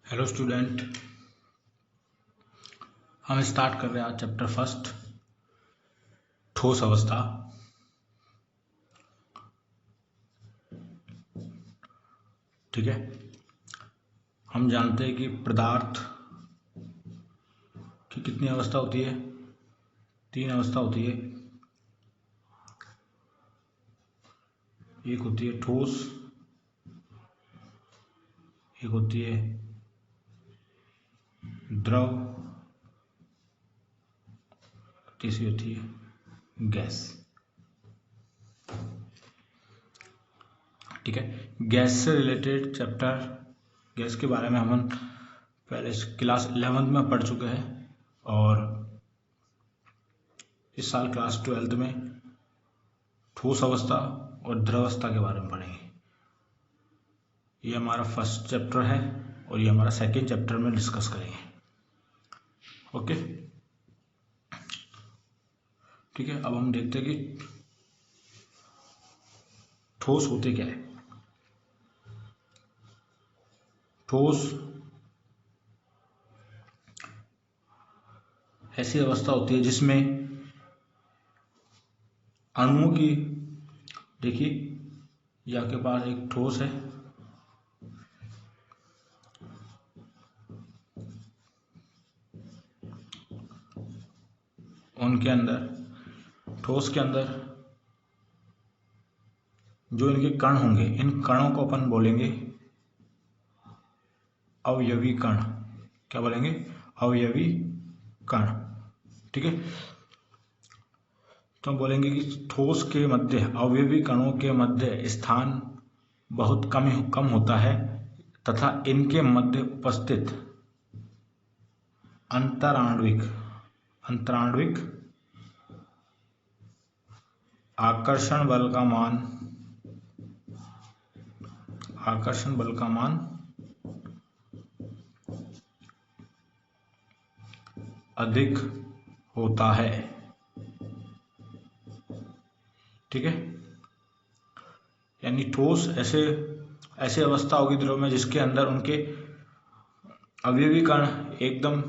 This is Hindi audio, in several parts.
हेलो स्टूडेंट, हम स्टार्ट कर रहे हैं आज चैप्टर फर्स्ट, ठोस अवस्था। ठीक है, हम जानते हैं कि पदार्थ की कितनी अवस्था होती है? 3 अवस्था होती है। एक होती है ठोस, एक होती है द्रव, तीसरी होती है गैस। ठीक है, गैस से रिलेटेड चैप्टर, गैस के बारे में हम पहले क्लास 11th में पढ़ चुके हैं और इस साल क्लास 12th में ठोस अवस्था और द्रव अवस्था के बारे में पढ़ेंगे। ये हमारा फर्स्ट चैप्टर है और ये हमारा सेकेंड चैप्टर में डिस्कस करेंगे। ओके, ठीक है। अब हम देखते हैं कि ठोस होते क्या है। ठोस ऐसी अवस्था होती है जिसमें अणुओं की, देखिए ये आपके पास एक ठोस है, उनके अंदर, ठोस के अंदर जो इनके कण होंगे, इन कणों को अपन बोलेंगे अवयवी कण। क्या बोलेंगे? अवयवी कण। ठीक है, तो हम बोलेंगे कि ठोस के मध्य, अवयवी कणों के मध्य स्थान बहुत कम होता है तथा इनके मध्य उपस्थित अंतराण्विक आकर्षण बल का मान अधिक होता है। ठीक है, यानी ठोस ऐसे अवस्था होगी द्रव में जिसके अंदर उनके अवयवी कण एकदम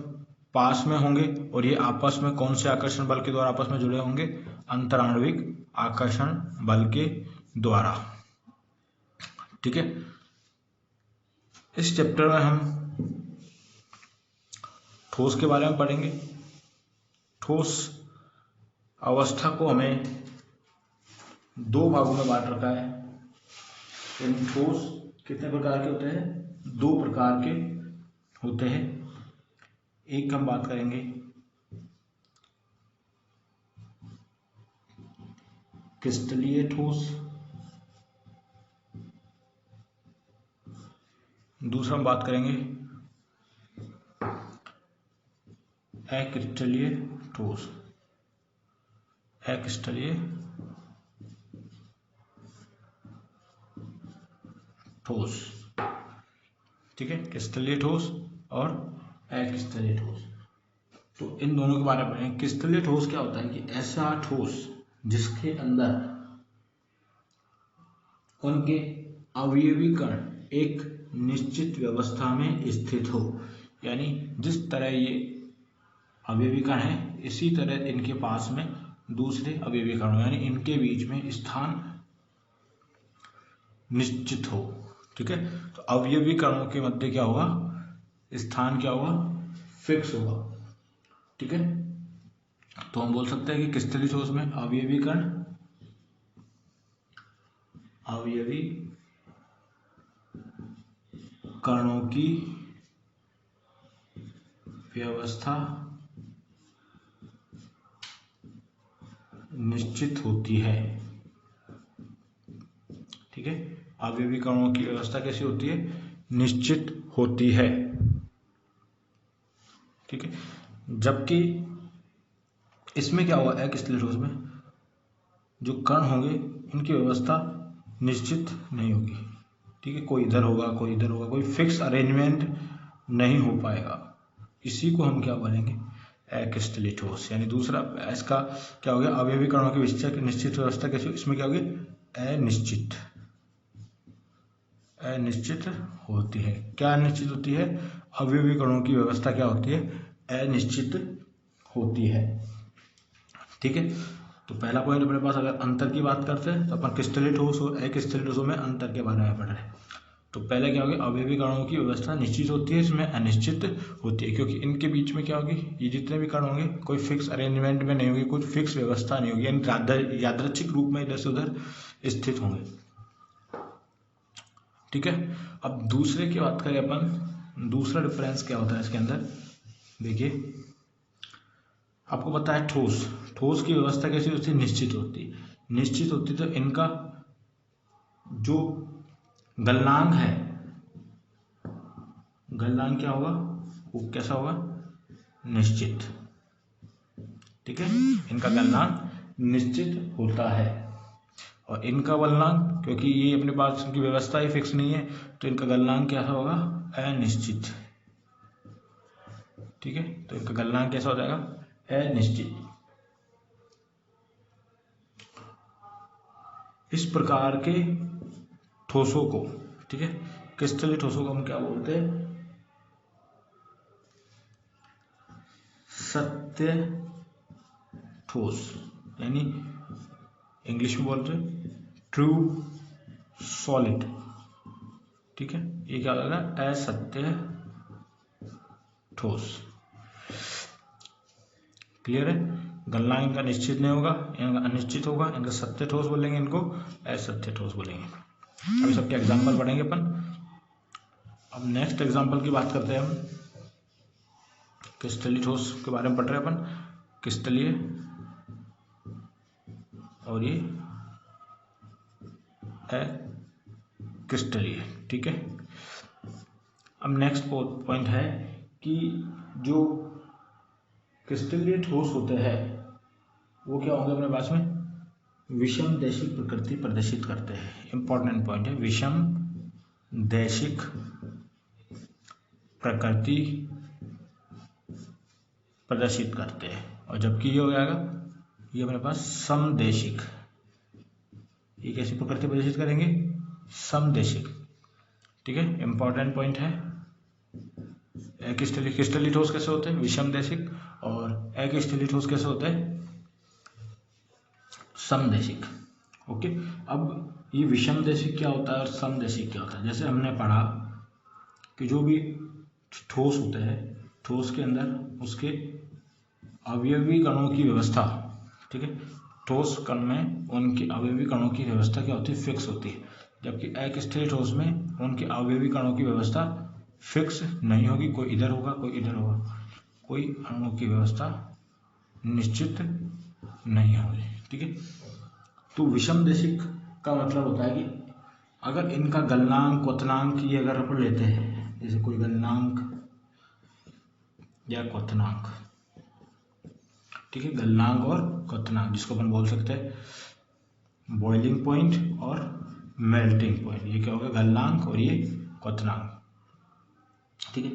पास में होंगे और ये आपस में कौन से आकर्षण बल के द्वारा आपस में जुड़े होंगे? अंतराण्विक आकर्षण बल के द्वारा। ठीक है, इस चैप्टर में हम ठोस के बारे में पढ़ेंगे। ठोस अवस्था को हमें 2 भागों में बांट रखा है। यानी ठोस कितने प्रकार के होते हैं? 2 प्रकार के होते हैं। एक हम बात करेंगे क्रिस्टलीय ठोस, दूसरा हम बात करेंगे अक्रिस्टलीय ठोस। अक्रिस्टलीय ठोस। ठीक है, क्रिस्टलीय ठोस और अक्रिस्टलीय ठोस। तो इन दोनों के बारे में पढ़ेंगे। क्रिस्टलीय ठोस क्या होता है कि ऐसा ठोस जिसके अंदर उनके अवयवी कण एक निश्चित व्यवस्था में स्थित हो। यानी जिस तरह ये अवयवी कण है, इसी तरह इनके पास में दूसरे अवयवी कण हो, यानी इनके बीच में स्थान निश्चित हो। ठीक है, तो अवयवी कणों के मध्य क्या होगा? स्थान क्या होगा? फिक्स होगा। ठीक है, तो हम बोल सकते हैं कि क्रिस्टलीय ठोस में अवयवी कणों की व्यवस्था निश्चित होती है। ठीक है, अवयवी कणों की व्यवस्था कैसी होती है? निश्चित होती है। ठीक है, जबकि इसमें क्या होगा? अक्रिस्टलीय ठोस में जो कण होंगे इनकी व्यवस्था निश्चित नहीं होगी। ठीक है, कोई इधर होगा, कोई इधर होगा, कोई फिक्स अरेंजमेंट नहीं हो पाएगा। इसी को हम क्या बोलेंगे? अक्रिस्टलीय ठोस। यानी दूसरा इसका क्या हो गया? अवयवी कणों की निश्चित व्यवस्था कैसी? इसमें क्या होगी? अनिश्चित अनिश्चित होती है। क्या अनिश्चित होती है? अवयवी कणों की व्यवस्था क्या होती है? अनिश्चित होती है। ठीक है, तो पहला पॉइंट अपने पास, अगर अंतर की बात करते हैं तो अपन क्रिस्टलीय ठोस और अक्रिस्टलीय ठोसों में अंतर के बारे में पढ़ रहे हैं। तो पहले क्या होगी? अवयवी कणों की व्यवस्था निश्चित होती है, इसमें अनिश्चित होती है, क्योंकि इनके बीच में क्या होगी? ये जितने भी कण होंगे कोई फिक्स अरेंजमेंट में नहीं होगी, कुछ फिक्स व्यवस्था नहीं होगी, यानी यादृच्छिक रूप में इधर से उधर स्थित होंगे। ठीक है, अब दूसरे की बात करें अपन, दूसरा डिफरेंस क्या होता है इसके अंदर? देखिए, आपको पता है ठोस, ठोस की व्यवस्था कैसी होती है? निश्चित होती है। निश्चित होती तो इनका जो गलनांक है, गलनांक क्या होगा? वो कैसा होगा? निश्चित। ठीक है, इनका गलनांक निश्चित होता है, और इनका गलनांक, क्योंकि ये अपने पास इनकी व्यवस्था ही फिक्स नहीं है, तो इनका गलनांक कैसा होगा? अनिश्चित। ठीक है, तो इनका गलनांक कैसा हो जाएगा? अनिश्चित। इस प्रकार के ठोसों को, ठीक है, क्रिस्टलीय ठोसों को हम क्या बोलते हैं? सत्य ठोस, यानी इंग्लिश में बोलते हैं ट्रू सॉलिड। ठीक है, ये क्या होगा? असत्य ठोस। क्लियर है? गलनांक इनका निश्चित नहीं होगा, इनका अनिश्चित होगा, इनका सत्य ठोस बोलेंगे, इनको असत्य ठोस बोलेंगे। अभी सबके एग्जाम्पल पढ़ेंगे अपन। अब नेक्स्ट एग्जाम्पल की बात करते हैं हम। क्रिस्टलीय ठोस के बारे में पढ़ रहे हैं अपन, क्रिस्टलीय और ये अक्रिस्टलीय। ठीक है, अब नेक्स्ट पॉइंट है कि जो क्रिस्टलीय ठोस होते हैं वो क्या होंगे अपने पास में? विषम देशिक प्रकृति प्रदर्शित करते हैं। इंपॉर्टेंट पॉइंट है, विषम देशिक प्रकृति प्रदर्शित करते हैं। और जबकि ये हो जाएगा, ये अपने पास समदेशिक। ये कैसी प्रकृति प्रदर्शित करेंगे? समदेशिक। ठीक है, इंपॉर्टेंट पॉइंट है। क्रिस्टलीय ठोस कैसे होते हैं? विषम देशिक। और अक्रिस्टलीय ठोस कैसे होते हैं? समदेशिक। ओके, अब ये विषम देशिक क्या होता है और समदेशिक क्या होता है? जैसे हमने पढ़ा कि जो भी ठोस होते हैं, ठोस के अंदर उसके अवयवी कणों की व्यवस्था, ठीक है, ठोस कण में उनके अवयवी कणों की व्यवस्था क्या होती है? फिक्स होती है। जबकि अक्रिस्टलीय ठोस में उनके अवयवी कणों की व्यवस्था फिक्स नहीं होगी, कोई इधर होगा, कोई इधर होगा, कोई अणुओं की व्यवस्था निश्चित नहीं होगी। ठीक है, तो विषम देशिक का मतलब होता है कि अगर इनका गलनांक क्वथनांक ये अगर अपन लेते हैं, जैसे कोई गलनांक या क्वथनांक, ठीक है, गलनांक और क्वथनांक, जिसको अपन बोल सकते हैं बॉइलिंग पॉइंट और मेल्टिंग पॉइंट। ये क्या होगा? गलनांक और ये क्वथनांक। ठीक है,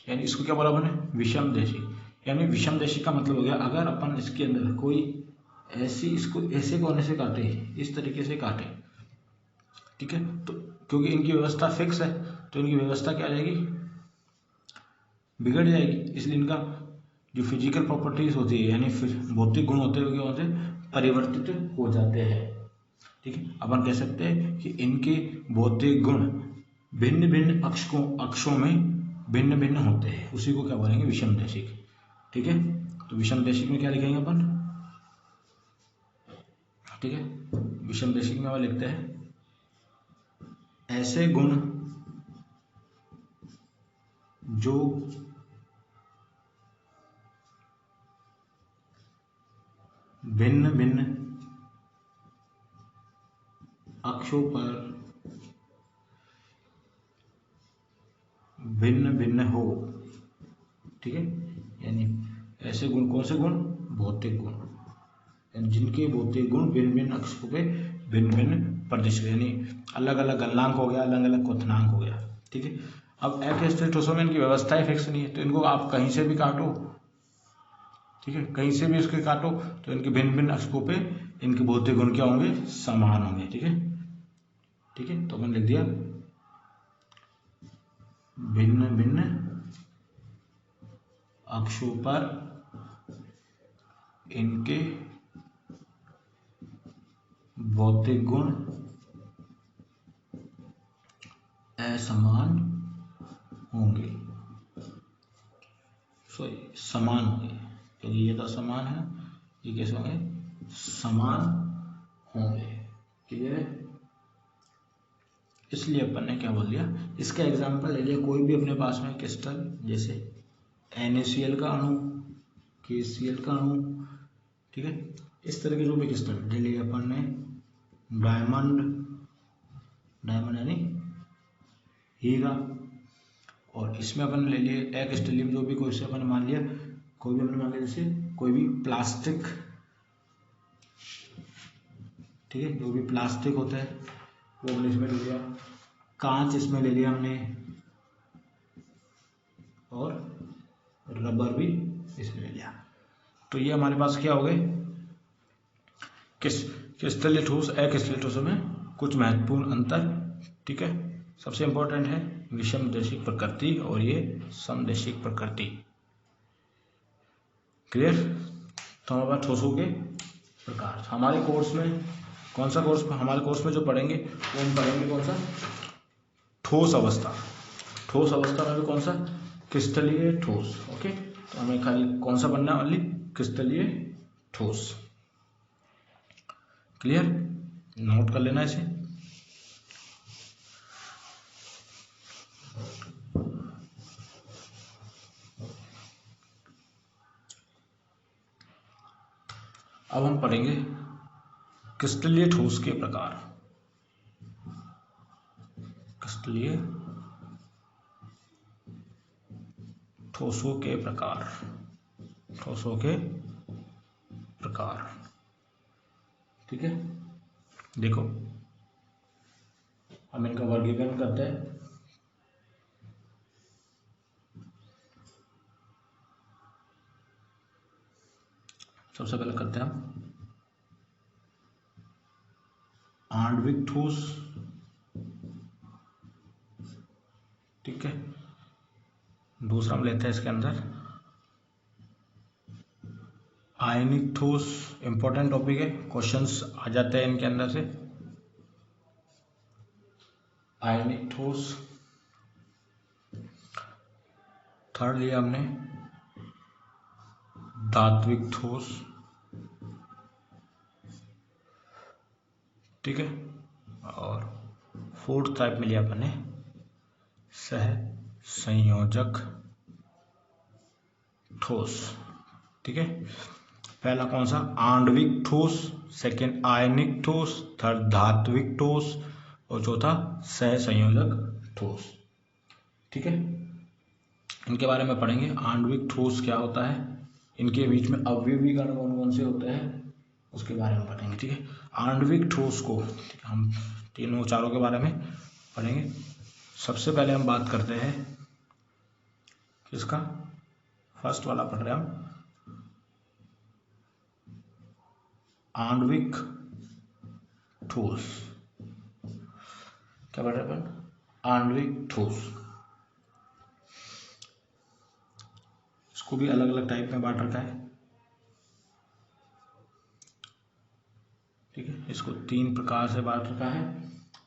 यानी इसको क्या बोला अपने? विषम देशिक। यानी विषम देशिक का मतलब हो गया, अगर अपन इसके अंदर कोई ऐसी, इसको ऐसे कोने से काटे, इस तरीके से काटे, ठीक है, तो क्योंकि इनकी व्यवस्था फिक्स है तो इनकी व्यवस्था क्या आ जाएगी? बिगड़ जाएगी। इसलिए इनका जो फिजिकल प्रॉपर्टीज होती है, यानी भौतिक गुण होते हैं, क्या होते हैं? परिवर्तित हो जाते हैं। ठीक है, अपन कह सकते हैं कि इनके भौतिक गुण भिन्न भिन्न अक्षों में भिन्न भिन्न होते हैं, उसी को क्या बोलेंगे? विषम देशिक। ठीक है, तो विषम देशिक में क्या लिखेंगे अपन? ठीक है, विषम देशिक में हम लिखते हैं ऐसे गुण जो भिन्न भिन्न अक्षों पर भिन्न भिन्न हो। ठीक है, यानी ऐसे गुण, कौन से गुण? भौतिक गुण, यानी जिनके भौतिक गुण भिन्न भिन्न अक्षों पे भिन्न भिन्न प्रदर्शित, यानी अलग अलग गलनांक हो गया, अलग अलग क्वथनांक हो गया। ठीक है, अब अक्रिस्टलीय ठोसों में इनकी व्यवस्था ही फिक्स नहीं है, तो इनको आप कहीं से भी काटो, ठीक है, कहीं से भी इसके काटो, तो इनके भिन्न भिन्न अक्षों पे इनके भौतिक गुण क्या होंगे? समान होंगे। ठीक है, ठीक है, तो मैंने लिख दिया भिन्न भिन्न अक्षों पर इनके भौतिक गुण असमान होंगे, समान होंगे, क्योंकि ये तो समान है, ये कैसे होंगे, समान होंगे। क्लियर है? इसलिए अपन ने क्या बोल दिया, इसका एग्जांपल ले लिया, कोई भी अपने पास में क्रिस्टल जैसे NaCl का अणु, KCl का अणु, ठीक है, इस तरह के जो भी क्रिस्टल ले लिए अपन ने, डायमंड यानी हीरा, और इसमें अपन ले लिए एक्सटेलियम, जो भी कोई से अपन मान लिया, कोई भी अपन मान लिया, जैसे कोई भी प्लास्टिक, ठीक है, जो भी प्लास्टिक होता है वो हमने इसमें ले लिया, कांच इसमें ले लिया हमने, और रबर भी इसमें ले लिया। तो ये हमारे पास क्या हो गए, क्रिस्टलीय ठोस अक्रिस्टलीय ठोसों में कुछ महत्वपूर्ण अंतर। ठीक है, सबसे इंपॉर्टेंट है विषमदेशिक प्रकृति और ये समदेशिक प्रकृति। क्लियर? तो हमारे पास ठोसों के प्रकार, हमारे कोर्स में कौन सा कोर्स, हमारे कोर्स में जो पढ़ेंगे वो हम पढ़ेंगे कौन सा, ठोस अवस्था। ठोस अवस्था में भी कौन सा, क्रिस्टलीय ठोस। ओके, तो हमें खाली कौन सा पढ़ना है, ओनली क्रिस्टलीय ठोस। क्लियर? नोट कर लेना इसे। अब हम पढ़ेंगे क्रिस्टलीय ठोस के प्रकार। क्रिस्टलीय ठोसों के प्रकार, ठोसों के प्रकार। ठीक है, देखो हम इनका वर्गीकरण करते हैं। सबसे पहले करते हैं हम आणविक ठोस। ठीक है, दूसरा हम लेते हैं इसके अंदर आयनिक ठोस। इंपॉर्टेंट टॉपिक है, क्वेश्चंस आ जाते हैं इनके अंदर से। आयनिक ठोस। थर्ड लिया हमने धात्विक ठोस। ठीक है, और फोर्थ टाइप में लिया अपने सह संयोजक ठोस। ठीक है, पहला कौन सा, आणविक ठोस, सेकंड आयनिक ठोस, थर्ड धात्विक ठोस और चौथा सह संयोजक ठोस। ठीक है, इनके बारे में पढ़ेंगे। आणविक ठोस क्या होता है, इनके बीच में अवयवी कण कौन कौन से होते हैं उसके बारे में पढ़ेंगे। ठीक है, आणविक ठोस को हम तीनों चारों के बारे में पढ़ेंगे। सबसे पहले हम बात करते हैं किसका, फर्स्ट वाला पढ़ रहे हैं हम, आणविक ठोस। क्या पढ़ रहे हैं अपन, आणविक ठोस। इसको भी अलग अलग टाइप में बांट रखा है। ठीक है, इसको तीन प्रकार से बांट रखा है।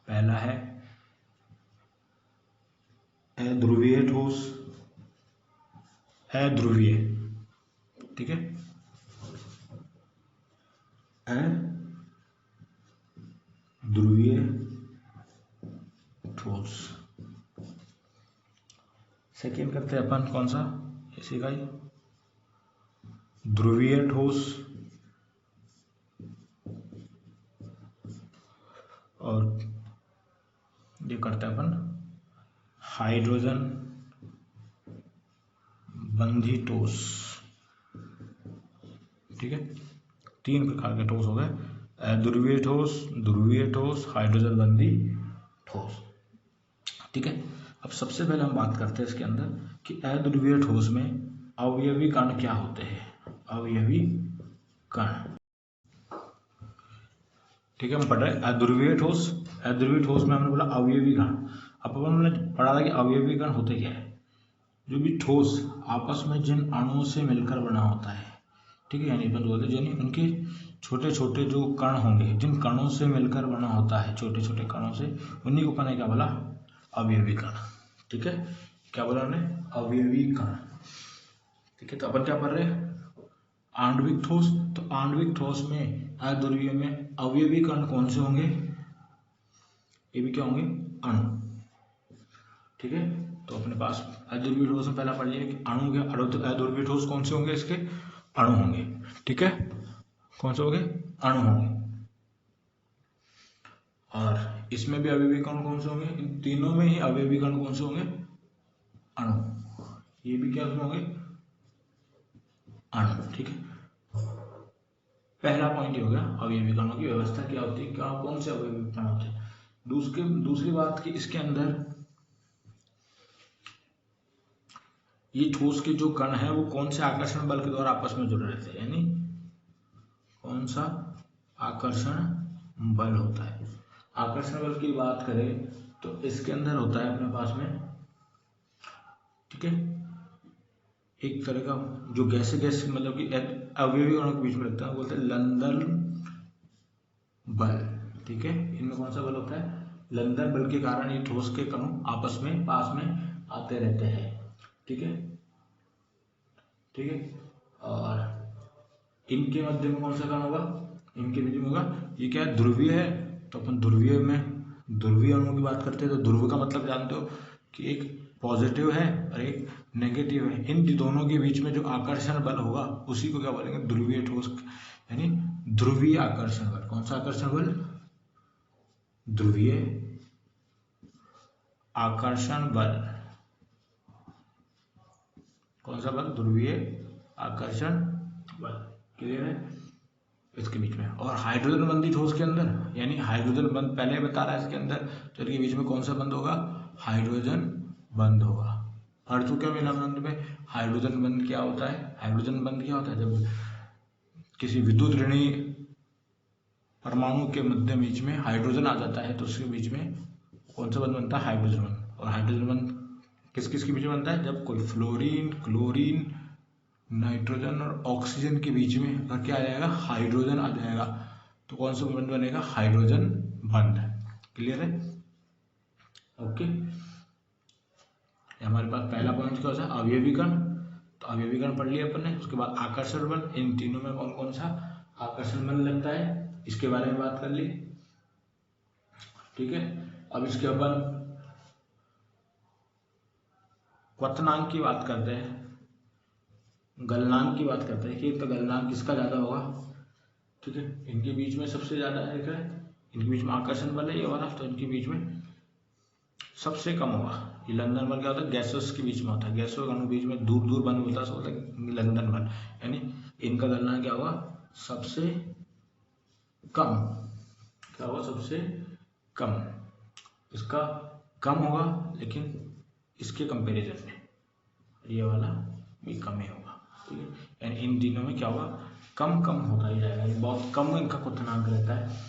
पहला है अध्रुवीय ठोस, अध्रुवीय। ठीक है, अध्रुवीय ठोस। सेकेंड करते हैं अपन कौन सा, इसी का ही ध्रुवीय ठोस, और ये करते हैं अपन हाइड्रोजन बंधी ठोस। ठीक है, तीन प्रकार के ठोस हो गए, अध्रुवीय ठोस, ध्रुवीय ठोस, हाइड्रोजन बंधी ठोस। ठीक है, अब सबसे पहले हम बात करते हैं इसके अंदर कि अध्रुवीय ठोस में अवयवी कण क्या होते हैं, अवयवी कण। ठीक है, हम पढ़ रहे हैं अध्रुवीय ठोस। अध्रुवीय ठोस में हमने बोला अवयवी कण। अब हमने पढ़ा था कि अवयवी कण होते क्या है, जो भी ठोस आपस में जिन अणुओं से मिलकर बना होता है, ठीक है, यानी अपन बोलते यानी उनके छोटे छोटे जो कण होंगे, जिन कणों से मिलकर बना होता है, छोटे छोटे कणों से, उन्हीं को अपन ने क्या बोला, अवयवी कण। ठीक है, क्या बोला हमने, अवयवी कण। ठीक है, तो अपन क्या पढ़ रहे हैं, आणविक ठोस। तो आणविक ठोस में अध्रुवीय में अवयवी कण कौन से होंगे, ये भी क्या होंगे, अणु। ठीक है, तो अपने पास अध्रुवीय ठोस में पहला पढ़ लिया कि अणु के, अध्रुवीय ठोस कौन से होंगे, इसके अणु होंगे। ठीक है, कौन से होंगे, अणु होंगे। और इसमें भी अवयवी कण कौन से होंगे, इन तीनों में ही अवयवी कण कौन से होंगे, अणु। ये भी क्या होंगे, अणु। ठीक है, पहला पॉइंट ये हो गया अवयवी कणों की व्यवस्था क्या होती है, क्या कौन से अवयवी कण होते हैं। दूसरी बात कि इसके अंदर ये ठोस के जो कण है वो कौन से आकर्षण बल के द्वारा आपस में जुड़े रहते हैं, यानी कौन सा आकर्षण बल होता है। आकर्षण बल की बात करें तो इसके अंदर होता है अपने पास में, ठीक है, एक तरह का जो गैस मतलब कि अवयवी कणों के बीच में लगता है, बोलते हैं लंदन बल। ठीक है, इनमें कौन सा बल होता है, लंदन बल के कारण ये ठोस के कणों आपस में पास में आते रहते हैं। ठीक है, ठीक है, और इनके मध्य में कौन सा कण होगा, इनके बीच में होगा, ये क्या है, ध्रुवीय है। तो अपन ध्रुवीय में ध्रुवीय अणुओं की बात करते हैं तो ध्रुव का मतलब जानते हो कि एक पॉजिटिव है और एक नेगेटिव है। इन दोनों के बीच में जो आकर्षण बल होगा उसी को क्या बोलेंगे, ध्रुवीय ठोस, यानी ध्रुवीय आकर्षण बल। कौन सा आकर्षण बल, ध्रुवीय आकर्षण बल। कौन सा बल, ध्रुवीय आकर्षण बल। क्लियर है, इसके बीच में। और हाइड्रोजन बंधी ठोस के अंदर, यानी हाइड्रोजन बंध पहले बता रहा है इसके अंदर, तो इनके बीच में कौन सा बंध होगा, हाइड्रोजन बंध होगा। अर्थ क्या मिला बंध में, हाइड्रोजन बंध क्या होता है, हाइड्रोजन बंध क्या होता है, जब किसी विद्युत ऋणी परमाणु के मध्य बीच में हाइड्रोजन आ जाता है तो उसके बीच में कौन सा बंध बनता है, हाइड्रोजन बंध। और हाइड्रोजन बंध किस किस के बीच में बनता है, जब कोई फ्लोरीन, क्लोरीन, नाइट्रोजन और ऑक्सीजन के बीच में अगर क्या आ जाएगा, हाइड्रोजन आ जाएगा, तो कौन सा बंध बनेगा, हाइड्रोजन बंध। क्लियर है, ओके। हमारे पास पहला पॉइंट क्या होता है, अवयवी कण। तो अवयवी कण पढ़ लिया अपन ने। उसके बाद आकर्षण बल, इन तीनों में कौन कौन सा आकर्षण बल लगता है, इसके बारे में बात कर ली। ठीक है, अब इसके अपन क्वथनांक की बात करते हैं, गलनांक की बात करते हैं कि तो गलनांक किसका ज्यादा होगा। ठीक है, इनके बीच में सबसे ज्यादा है, इनके बीच में आकर्षण बल है ये वाला, तो इनके बीच में सबसे कम होगा। ये लंदन बल क्या होता है, गैसेस के बीच में होता है, गैसों के बीच में दूर दूर बल होता है लंदन बल, यानी इनका गलनांक क्या होगा, सबसे कम। क्या होगा, सबसे कम। इसका कम होगा लेकिन इसके कंपैरिजन में ये वाला भी कम ही होगा। ठीक है, यानी इन तीनों में क्या होगा, कम कम होता ही जाएगा, बहुत कम इनका क्वथनांक रहता है।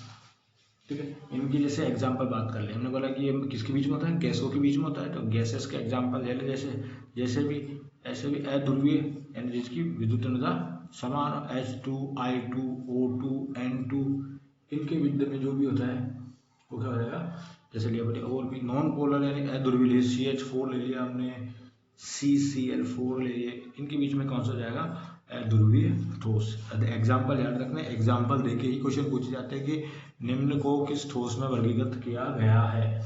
ठीक है, इनकी जैसे एग्जांपल बात कर ले, हमने बोला कि ये किसके बीच में होता है, गैसों के बीच में होता है, तो गैसेस के एग्जांपल ले ले, जैसे भी ऐसे भी अध्रुवीय, यानी जिसकी विद्युत ऊर्जा समान, H2, I2, O2, N2, इनके विद्य में जो भी होता है वो क्या हो जाएगा, जैसे लिया बोले। और भी नॉन पोलर यानी अध्रुवीय, CH4 ले लिया हमने, CCl4 ले लिए, इनके बीच में कौन सा हो जाएगा, अध्रुवीय ठोस। एग्जाम्पल याद रखना, एग्जाम्पल देके ही क्वेश्चन पूछे जाते हैं कि निम्न को किस ठोस में वर्गीकृत किया गया है।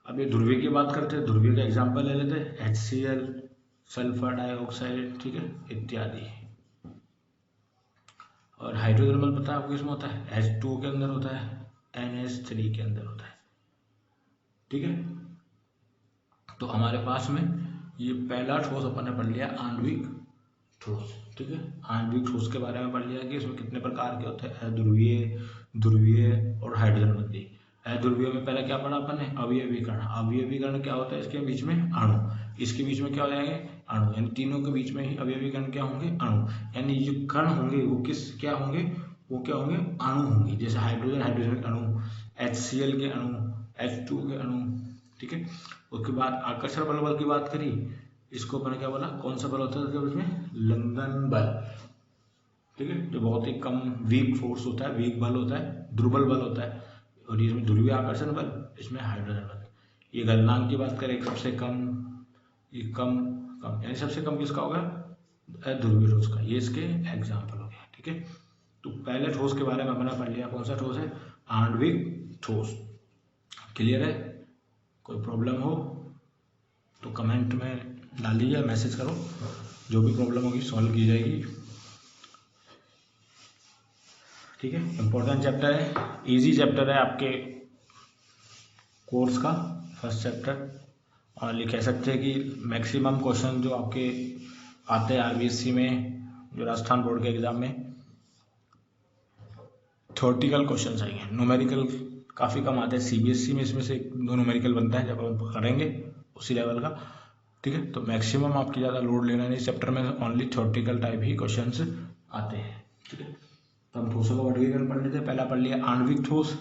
अब ये ध्रुवीय की बात करते हैं, ध्रुवीय का एग्जाम्पल ले लेते हैं, HCl, सल्फर डाइऑक्साइड, ठीक है, इत्यादि। और हाइड्रोजन बल पता है आपको किसमें होता है, H2 के अंदर होता है, NH3 के अंदर होता है। ठीक है, तो हमारे पास में ये पहला ठोस अपन ने पढ़ लिया, आणविक ठोस। ठीक है, आणविक ठोस के बारे में पढ़ लिया कि इसमें कितने प्रकार के होते हैं, अध्रुवीय, ध्रुवीय और हाइड्रोजन बंधी। अध्रुवीय में पहले क्या पढ़ा अपन ने, अवयवी कण। अवयवी कण क्या होता है, इसके बीच में अणु, इसके बीच में क्या हो जाएंगे, अणु, यानी तीनों के बीच में ही अवयवी कण क्या होंगे, अणु। यानी जो कण होंगे वो किस क्या होंगे, वो क्या होंगे, अणु होंगे। जैसे हाइड्रोजन, हाइड्रोजन के अणु, HCl के अणु, H2 के अणु, ठीक है। उसके बाद आकर्षण बल की बात करी, इसको मैंने क्या बोला, कौन सा बल होता है जब इसमें, लंदन बल, ठीक है, जो बहुत ही कम वीक फोर्स होता है, वीक बल होता है, दुर्बल बल होता है, और इसमें ध्रुवीय आकर्षण बल, इसमें हाइड्रोजन बल। ये गलनांक की बात करें, सबसे कम, ये कम कम यानी सबसे कम किसका होगा, ध्रुवीय ठोस का, ये इसके एग्जाम्पल हो गया, ठीक है। तो पहले ठोस के बारे में अपना पढ़ लिया, कौन सा ठोस है, आणविक ठोस। क्लियर है, कोई प्रॉब्लम हो तो कमेंट में डाल दीजिए, मैसेज करो, जो भी प्रॉब्लम होगी सॉल्व की जाएगी, ठीक है। इंपॉर्टेंट चैप्टर है, इजी चैप्टर है आपके कोर्स का, फर्स्ट चैप्टर, और ये कह सकते हैं कि मैक्सिमम क्वेश्चन जो आपके आते हैं आरबीएससी में, जो राजस्थान बोर्ड के एग्जाम में, थ्योरेटिकल क्वेश्चन आएंगे, न्यूमेरिकल काफ़ी कम आते हैं। सीबीएसई में इसमें से 2 न्यूमेरिकल बनता है, जब हम करेंगे उसी लेवल का, ठीक है। तो मैक्सिमम आपकी ज़्यादा लोड लेना नहीं, चैप्टर में ओनली थ्योरेटिकल टाइप ही क्वेश्चंस आते हैं, ठीक है। तो हम ठोसों का वर्गीकरण पढ़ लेते हैं। पहला पढ़ लिया आणविक ठोस,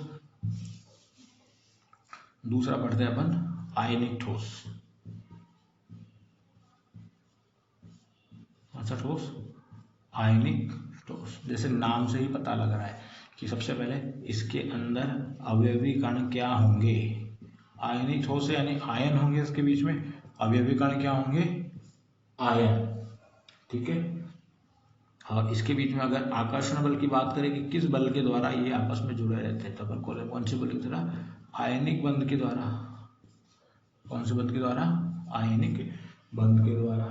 दूसरा पढ़ते हैं अपन आयनिक ठोस। कौन सा ठोस, आयनिक ठोस। जैसे नाम से ही पता लग रहा है कि सबसे पहले इसके अंदर अवयवी कण क्या होंगे, आयनिक ठोस यानी आयन होंगे इसके बीच में, अवयवी कण क्या होंगे, आयन, ठीक है। और इसके बीच में अगर आकर्षण बल की बात करें कि किस बल के द्वारा ये आपस में जुड़े रहते हैं, तो अपन कौन से बल की द्वारा, आयनिक बंध के द्वारा। कौन से बंध के द्वारा, आयनिक बंध के द्वारा।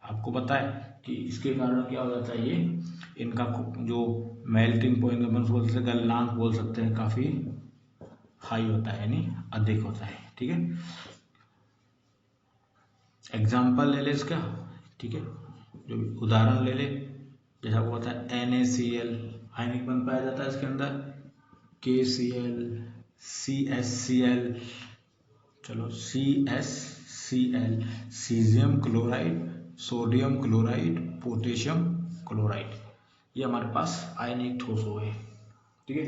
आपको पता है कि इसके कारण क्या हो जाता है, ये इनका जो मेल्टिंग पॉइंट अपन बोल सकते हैं, गलनांक बोल सकते हैं, काफी हाई होता है, यानी अधिक होता है, ठीक है। एग्जाम्पल ले ले इसका, ठीक है, जो उदाहरण ले ले, जैसा आपको पता है NaCl आयनिक बंध पाया जाता है इसके अंदर, KCl, CSCl, चलो CSCl, caesium chloride, sodium chloride, potassium chloride, ये हमारे पास आयनिक ठोस हो गए, ठीक है।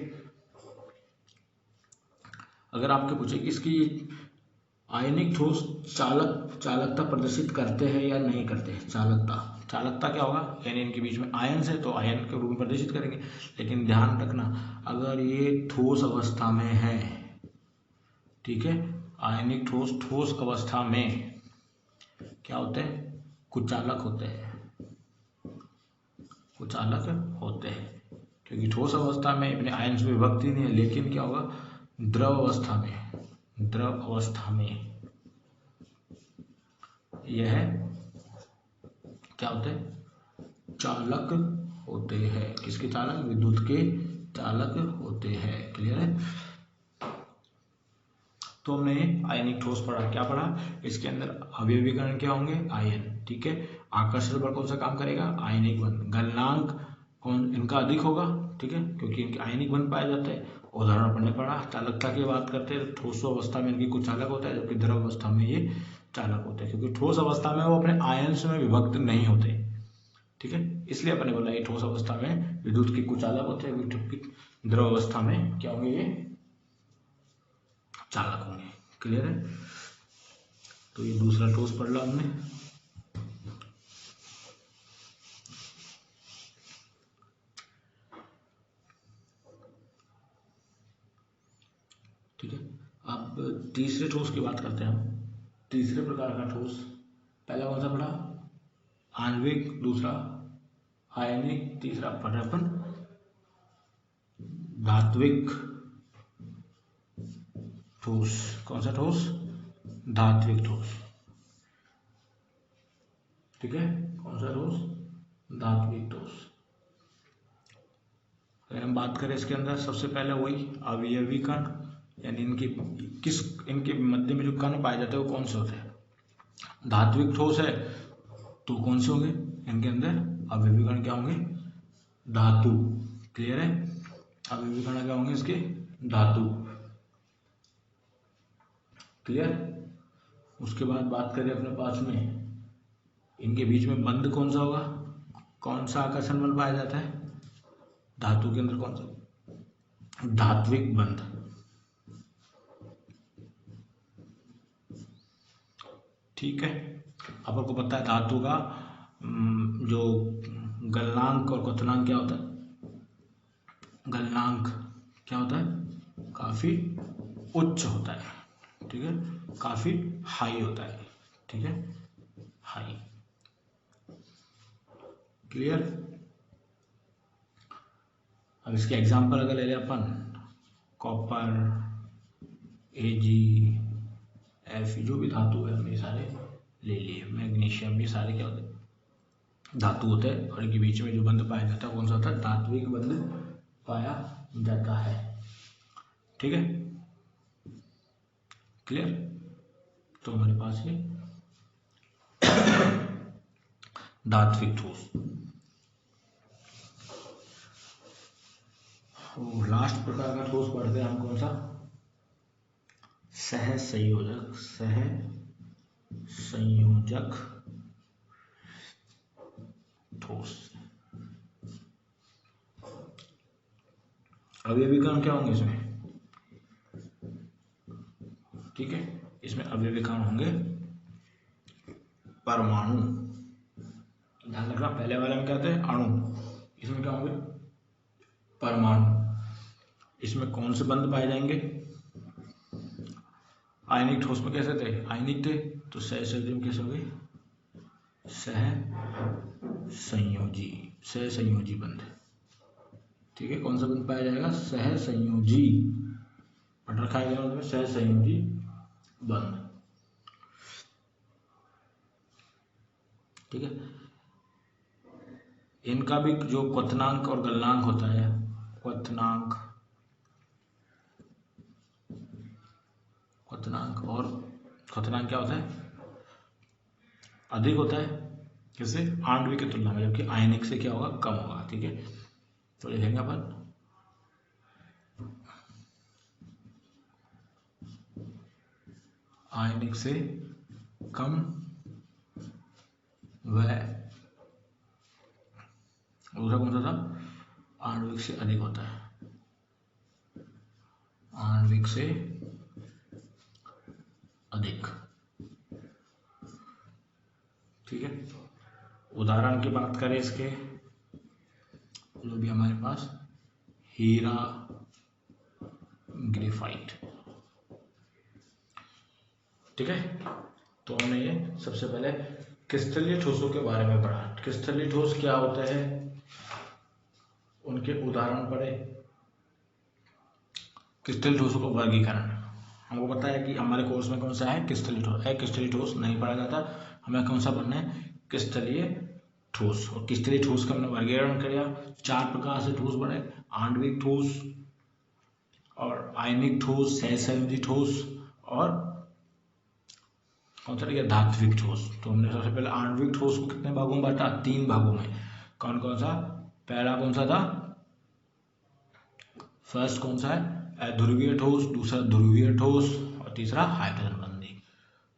अगर आपके पूछे कि इसकी आयनिक ठोस चालकता प्रदर्शित करते हैं या नहीं करते हैं, चालकता क्या होगा, यानी इनके बीच में आयन है तो आयन के रूप में प्रदर्शित करेंगे। लेकिन ध्यान रखना, अगर ये ठोस अवस्था में है, ठीक है, आयनिक ठोस अवस्था में क्या होते हैं, कुचालक होते हैं, क्योंकि ठोस अवस्था में अपने आयन से विभक्ति नहीं है। लेकिन क्या होगा, द्रव अवस्था में यह क्या होते हैं, चालक होते हैं। किसके चालक, विद्युत के चालक होते हैं। क्लियर है। तो हमने आयनिक ठोस पढ़ा, क्या पढ़ा, इसके अंदर अवयवी कण क्या होंगे, आयन, ठीक है। आकर्षण बल कौन सा काम करेगा, आयनिक बंध, गलनांक कौन इनका अधिक होगा, ठीक है, क्योंकि इनके आयनिक बंध पाए जाते हैं। उदाहरण अपने पढ़ा, चालकता की बात करते हैं, ठोस अवस्था में इनकी कुछ चालक होता है, जबकि द्रव अवस्था में ये चालक होते हैं, क्योंकि ठोस अवस्था में वो अपने आयन्स में विभक्त नहीं होते, ठीक है। इसलिए अपने बोला ये ठोस अवस्था में विद्युत के कुचालक होते हैं, जबकि द्रव अवस्था में क्या होंगे, ये चालक होंगे। क्लियर है। तो ये दूसरा ठोस पढ़ ला हमने। ठीक है, अब तीसरे ठोस की बात करते हैं हम। तीसरे प्रकार का ठोस, पहला कौन सा पढ़ा, आणविक, दूसरा आयनिक, तीसरा पढ़ रहे अपन धात्विक ठोस। कौन सा ठोस, धात्विक ठोस, ठीक है। कौन सा ठोस, धात्विक ठोस। अगर हम बात करें इसके अंदर, सबसे पहले वही अवयवी कण, यानी इनके मध्य में जो कण पाए जाते हैं वो कौन से होते हैं, धात्विक ठोस है तो कौन से होंगे, इनके अंदर अवयवी कण क्या होंगे, धातु। क्लियर है, अवयवी कण क्या होंगे इसके, धातु। क्लियर। उसके बाद बात करें अपने पास में, इनके बीच में बंध कौन सा होगा, कौन सा आकर्षण बल पाया जाता है धातु के अंदर, कौन सा, धात्विक बंध। ठीक है। अब आपको पता है धातु का जो गलनांक और क्वथनांक क्या होता है। गलनांक क्या होता है, काफी उच्च होता है, ठीक है, काफी हाई होता है, ठीक है, हाई। क्लियर। अब इसके एग्जांपल अगर ले लें अपन, कॉपर, Ag, Fe, जो भी धातु है हमने सारे ले लिए, मैग्नीशियम, ये सारे क्या होते हैं, धातु होते हैं, और इनके बीच में जो बंध पाया जाता है कौन सा होता है, धात्विक बंध पाया जाता है, ठीक है। क्लियर। तो हमारे पास ये धात्विक ठोस। लास्ट प्रकार का ठोस पढ़ते हैं हम कौन सा, सहसंयोजक। सहसंयोजक ठोस। अवयवी कण क्या होंगे इसमें, ठीक है, इसमें अवयवी कण होंगे परमाणु। ध्यान रखना, पहले वाले में क्या थे, अणु, इसमें क्या होंगे, परमाणु। इसमें कौन से बंध पाए जाएंगे, आयनिक ठोस में कैसे थे, आयनिक थे, तो सहसंयोजी में कैसे होंगे, सहसंयोजी बंध, ठीक है। कौन सा बंध पाया जाएगा, सहसंयोजी, पढ़ रखा है मतलब सहसंयोजी बंध, ठीक है। इनका भी जो क्वथनांक और गलनांक होता है, क्वथनांक और क्वथनांक क्या होता है, अधिक होता है किससे, आणविक की तुलना में, जबकि आयनिक से क्या होगा, कम होगा, ठीक है। तो लिखेंगे अपन आयनिक से कम व दूसरा कौन सा था, आणविक से अधिक होता है, आणविक से अधिक, ठीक है। उदाहरण की बात करें इसके, जो भी हमारे पास हीरा, ग्रेफाइट, ठीक है। तो हमने ये सबसे पहले क्रिस्टलीय ठोसों के बारे में पढ़ा। क्रिस्टलीय ठोस क्या होता है, उनके उदाहरण पढ़े। क्रिस्टलीय ठोसों का वर्गीकरण, हमको पता है कि हमारे कोर्स में कौन सा है, क्रिस्टलीय ठोस है। क्रिस्टलीय ठोस नहीं पढ़ा जाता, हमें कौन सा पढ़ना है, क्रिस्टलीय ठोस। और क्रिस्टलीय ठोस का हमने वर्गीकरण किया, 4 प्रकार से ठोस बने, आणविक ठोस और आयनिक ठोस, सहसंयोजी ठोस और कौन सा, धात्विक ठोस। तो हमने सबसे पहले आणविक ठोस को कितने भागों में बांटा, 3 भागों में। कौन कौन सा, पहला कौन सा था, फर्स्ट कौन सा है, अध्रुवीय ठोस, दूसरा ध्रुवीय ठोस और तीसरा हाइड्रोजन बंधी।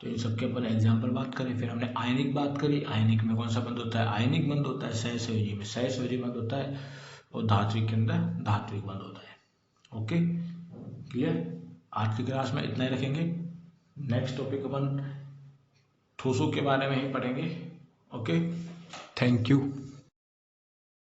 तो इन सबके ऊपर एग्जाम्पल बात करें। फिर हमने आयनिक बात करी, आयनिक में कौन सा बंध होता है, आयनिक बंध होता है, सहसंयोजी में सहसंयोजी बंध होता है, और धात्विक के अंदर धात्विक बंध होता है। Okay, clear. आज की क्लास में इतना ही रखेंगे, नेक्स्ट टॉपिक अपन ठोसों के बारे में ही पढ़ेंगे। Okay, thank you.